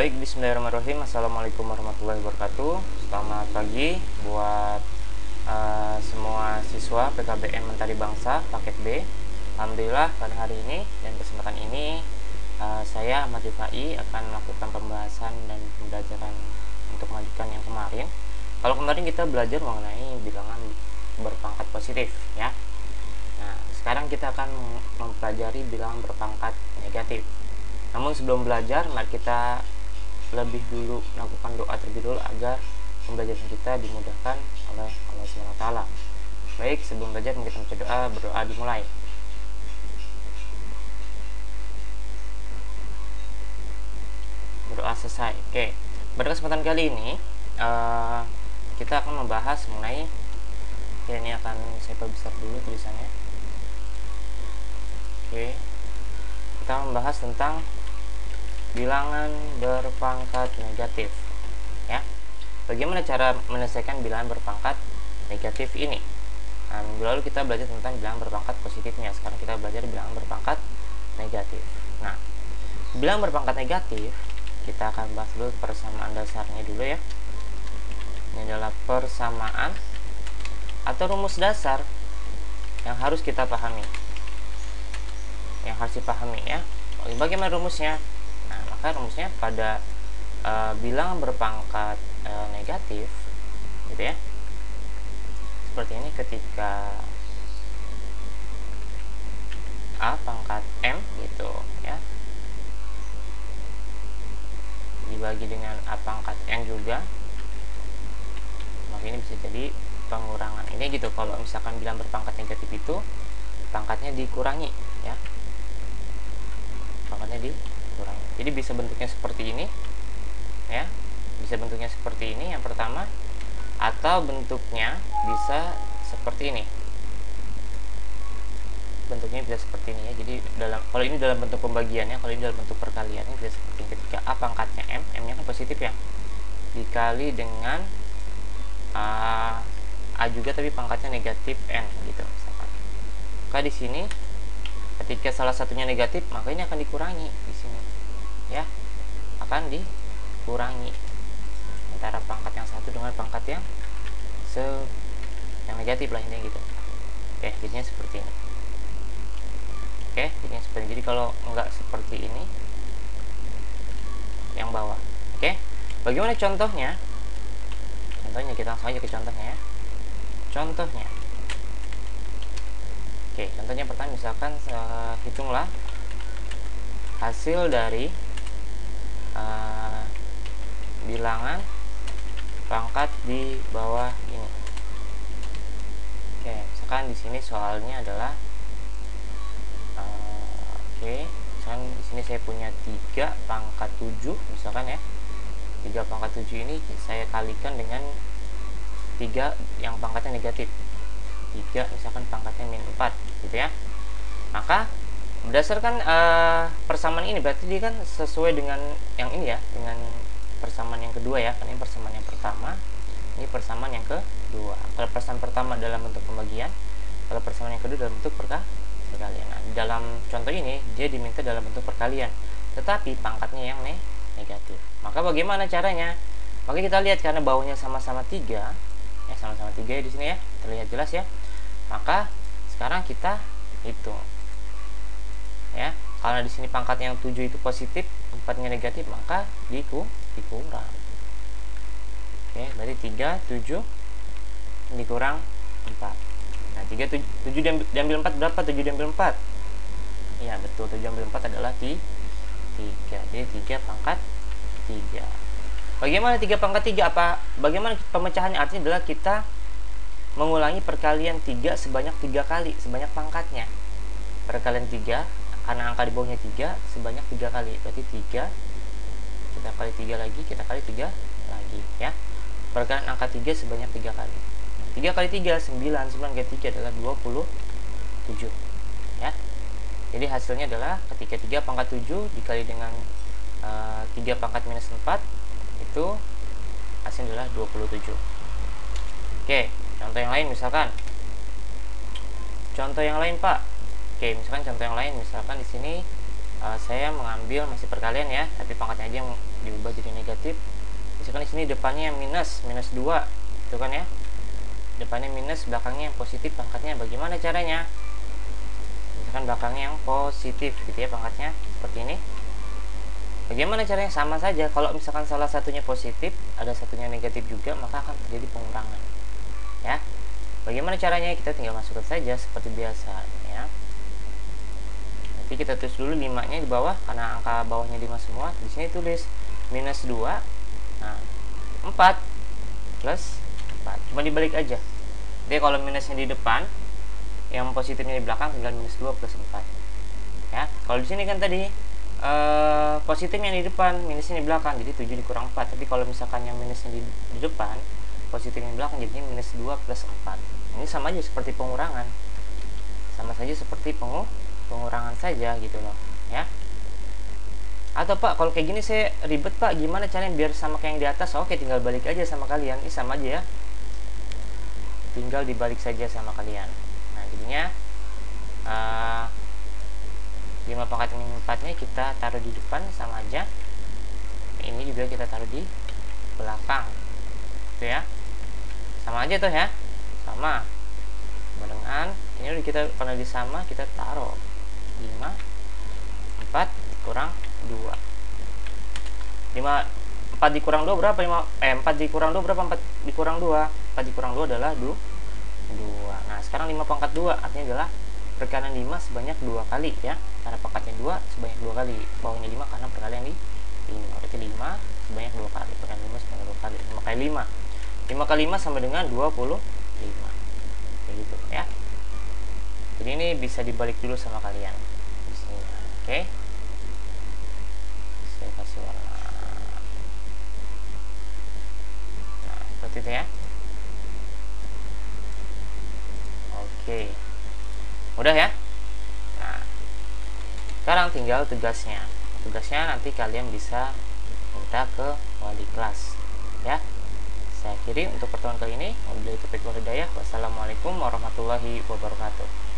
Baik, bismillahirrahmanirrahim. Assalamualaikum warahmatullahi wabarakatuh. Selamat pagi buat semua siswa PKBM Mentari Bangsa paket B. Alhamdulillah pada hari ini dan kesempatan ini saya Ahmad Rifai akan melakukan pembahasan dan pembelajaran untuk melanjutkan yang kemarin. Kalau kemarin kita belajar mengenai bilangan berpangkat positif ya. Nah, sekarang kita akan mempelajari bilangan berpangkat negatif. Namun sebelum belajar, mari kita lebih dulu melakukan doa terlebih dulu agar pembelajaran kita dimudahkan oleh Allah SWT. Baik, sebelum belajar kita berdoa dimulai. Berdoa selesai. Oke, pada kesempatan kali ini kita akan membahas mengenai, ini akan saya perbesar dulu tulisannya. Oke, kita membahas tentang bilangan berpangkat negatif ya. Bagaimana cara menyelesaikan bilangan berpangkat negatif ini? Nah, minggu lalu kita belajar tentang bilangan berpangkat positifnya. Sekarang kita belajar bilangan berpangkat negatif. Nah, bilangan berpangkat negatif kita akan bahas dulu persamaan dasarnya dulu ya. Ini adalah persamaan atau rumus dasar yang harus kita pahami, yang harus dipahami ya. Bagaimana rumusnya? Nah, maka rumusnya pada bilangan berpangkat negatif gitu ya, seperti ini. Ketika A pangkat M gitu ya dibagi dengan A pangkat N juga, maka ini bisa jadi pengurangan ini gitu. Kalau misalkan bilangan berpangkat negatif itu pangkatnya dikurangi ya, pangkatnya dikurangi. Jadi bisa bentuknya seperti ini ya, bisa bentuknya seperti ini yang pertama, atau bentuknya bisa seperti ini, bentuknya bisa seperti ini ya. Jadi kalau ini dalam bentuk pembagiannya, kalau ini dalam bentuk perkaliannya bisa seperti ini. Ketika A pangkatnya M, M nya kan positif ya, dikali dengan A juga tapi pangkatnya negatif N gitu misalkan. Maka di sini ketika salah satunya negatif, maka ini akan dikurangi di sini ya, akan dikurangi antara pangkat yang satu dengan pangkat yang negatif lah ini gitu. Oke, jadinya seperti ini. Oke, jadinya seperti ini. Jadi kalau enggak seperti ini yang bawah. Oke, bagaimana contohnya? Contohnya kita langsung aja ke contohnya ya. Contohnya, oke, contohnya pertama misalkan hitunglah hasil dari bilangan pangkat di bawah ini. Oke, misalkan di sini soalnya adalah misalkan di sini saya punya 3 pangkat 7 misalkan ya. 3 pangkat 7 ini saya kalikan dengan 3 yang pangkatnya negatif. 3 misalkan pangkatnya min 4 gitu ya. Maka berdasarkan persamaan ini berarti dia kan sesuai dengan yang ini ya, dengan persamaan yang kedua ya. Kan ini persamaan yang pertama, ini persamaan yang kedua. Kalau persamaan pertama dalam bentuk pembagian, kalau persamaan yang kedua dalam bentuk perkalian. Nah, dalam contoh ini dia diminta dalam bentuk perkalian, tetapi pangkatnya yang negatif. Maka bagaimana caranya? Maka kita lihat karena bawahnya sama-sama 3 ya, sama-sama 3 ya di sini ya, terlihat jelas ya. Maka sekarang kita hitung ya. Karena di sini pangkat yang 7 itu positif, 4-nya negatif, maka dikurang. Oke, berarti 3, 7 dikurang 4. Nah, 7 diambil 4 berapa? 7 diambil 4. Iya, betul. 7 diambil 4 adalah 3. Jadi 3 pangkat 3. Bagaimana 3 pangkat 3? Bagaimana pemecahannya? Artinya adalah kita mengulangi perkalian 3 sebanyak 3 kali, sebanyak pangkatnya. Perkalian 3, karena angka di bawahnya 3, sebanyak 3 kali. Berarti 3, kita kali 3 lagi, kita kali 3 lagi ya. Perkalian angka 3 sebanyak 3 kali. 3 kali 3, 9. 9 kali 3 adalah 27 ya. Jadi hasilnya adalah ketika 3 pangkat 7 dikali dengan 3 pangkat minus 4, itu hasilnya adalah 27. Oke, contoh yang lain misalkan. Contoh yang lain, Pak. Oke, misalkan contoh yang lain, misalkan di sini saya mengambil masih perkalian ya, tapi pangkatnya aja yang diubah jadi negatif. Misalkan di sini depannya minus 2, itu kan ya, depannya minus, belakangnya yang positif, pangkatnya bagaimana caranya? Misalkan belakangnya yang positif gitu ya, pangkatnya seperti ini. Bagaimana caranya? Sama saja, kalau misalkan salah satunya positif, ada satunya negatif juga, maka akan terjadi pengurangan ya. Bagaimana caranya? Kita tinggal masukkan saja seperti biasa ya. Nanti kita tulis dulu 5 nya di bawah, karena angka bawahnya 5 semua. Di sini tulis minus 2, nah 4 plus 4, cuma dibalik aja. Jadi kalau minusnya di depan, yang positifnya di belakang, tinggal minus 2 plus 4 ya. Kalau di sini kan tadi positifnya di depan, minusnya di belakang, jadi 7 dikurang 4. Tapi kalau misalkan yang minusnya di depan, positifnya di belakang, jadinya minus 2 plus 4. Ini sama aja seperti pengurangan, sama saja seperti pengurangan saja gitu loh ya. Atau Pak, kalau kayak gini saya ribet Pak, gimana caranya biar sama kayak yang di atas? Oke, tinggal balik aja sama kalian. Ini sama aja ya, tinggal dibalik saja sama kalian. Nah jadinya 5 pangkat min 4 nya kita taruh di depan, sama aja. Ini juga kita taruh di belakang itu ya, sama aja tuh ya, sama dengan ini udah kita, karena di sama kita taruh 5, 4 dikurang 2. 4 dikurang 2 berapa? 4 dikurang 2 berapa? 4 dikurang 2, 4 dikurang 2 adalah 2. Nah sekarang 5 pangkat 2 artinya adalah perkalian 5 sebanyak 2 kali ya, karena pangkatnya 2 sebanyak 2 kali, bawahnya 5 karena perkalian di 5, berarti 5 sebanyak 2 kali, perkalian 5 sebanyak 2 kali, 5 kali 5, 5 kali 5 sama dengan 25, kayak gitu ya. Jadi ini bisa dibalik dulu sama kalian di sini. Oke, saya kasih warna, nah seperti itu ya. Oke, mudah ya. Nah sekarang tinggal tugasnya nanti kalian bisa minta ke wali kelas ya. Saya akhiri untuk pertemuan kali ini. Wabillahi taufiq wal hidayah. Wassalamualaikum warahmatullahi wabarakatuh.